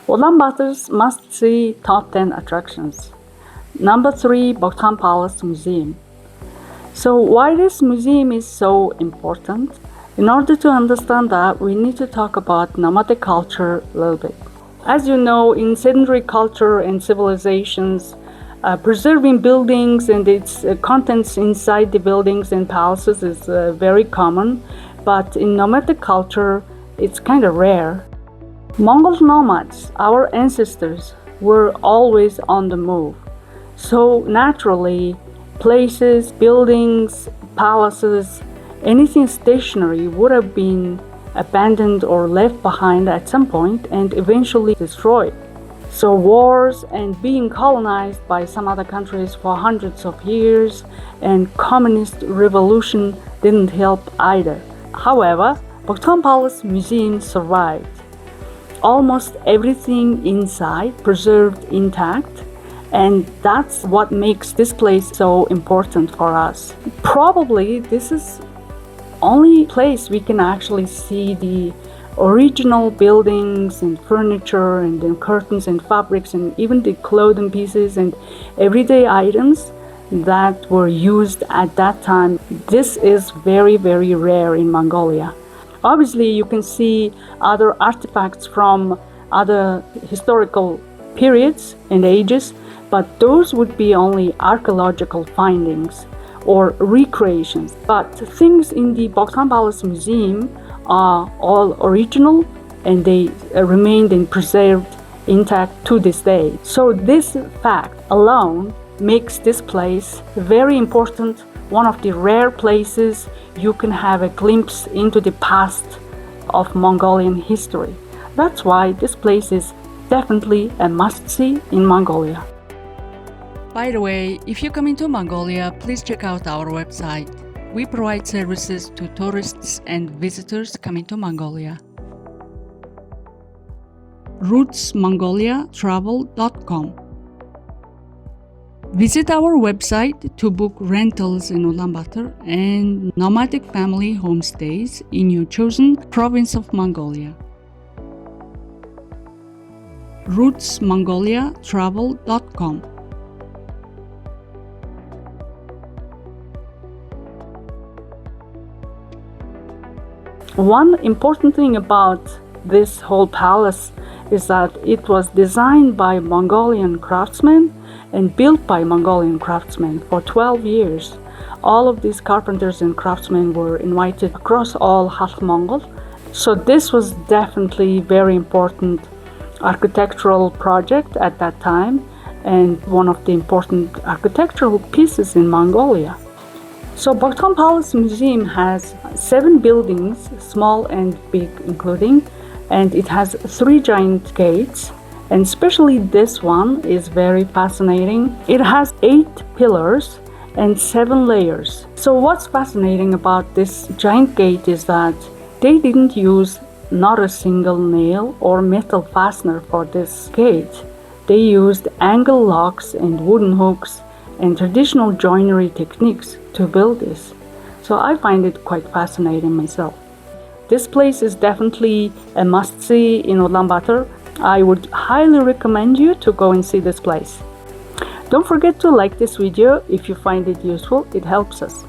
Ulaanbaatar's must-see top 10 attractions. Number 3, Bogd Khaan Palace Museum. So why this museum is so important? In order to understand that, we need to talk about nomadic culture a little bit. As you know, in sedentary culture and civilizations, preserving buildings and its contents inside the buildings and palaces is very common, but in nomadic culture, it's kind of rare. Mongol nomads, our ancestors, were always on the move. So naturally, places, buildings, palaces, anything stationary would have been abandoned or left behind at some point and eventually destroyed. So wars and being colonized by some other countries for hundreds of years and communist revolution didn't help either. However, Bogd Khaan Palace Museum survived. Almost everything inside preserved intact, and that's what makes this place so important for us. Probably this is only place we can actually see the original buildings and furniture and then curtains and fabrics and even the clothing pieces and everyday items that were used at that time. This is very, very rare in Mongolia. Obviously, you can see other artifacts from other historical periods and ages, but those would be only archaeological findings or recreations. But things in the Bogd Khaan Palace Museum are all original and they remained and preserved intact to this day. So this fact alone makes this place very important, one of the rare places you can have a glimpse into the past of Mongolian history. That's why this place is definitely a must-see in Mongolia. By the way, if you come into Mongolia, please check out our website. We provide services to tourists and visitors coming to Mongolia. RootsMongoliaTravel.com. Visit our website to book rentals in Ulaanbaatar and nomadic family homestays in your chosen province of Mongolia. RootsMongoliaTravel.com. One important thing about this whole palace is that it was designed by Mongolian craftsmen and built by Mongolian craftsmen for 12 years. All of these carpenters and craftsmen were invited across all Halk Mongol. So this was definitely very important architectural project at that time and one of the important architectural pieces in Mongolia. So Bogd Khaan Palace Museum has 7 buildings, small and big including, and it has 3 giant gates, and especially this one is very fascinating. It has 8 pillars and 7 layers. So what's fascinating about this giant gate is that they didn't use not a single nail or metal fastener for this gate. They used angle locks and wooden hooks and traditional joinery techniques to build this. So I find it quite fascinating myself. This place is definitely a must-see in Ulaanbaatar. I would highly recommend you to go and see this place. Don't forget to like this video if you find it useful. It helps us.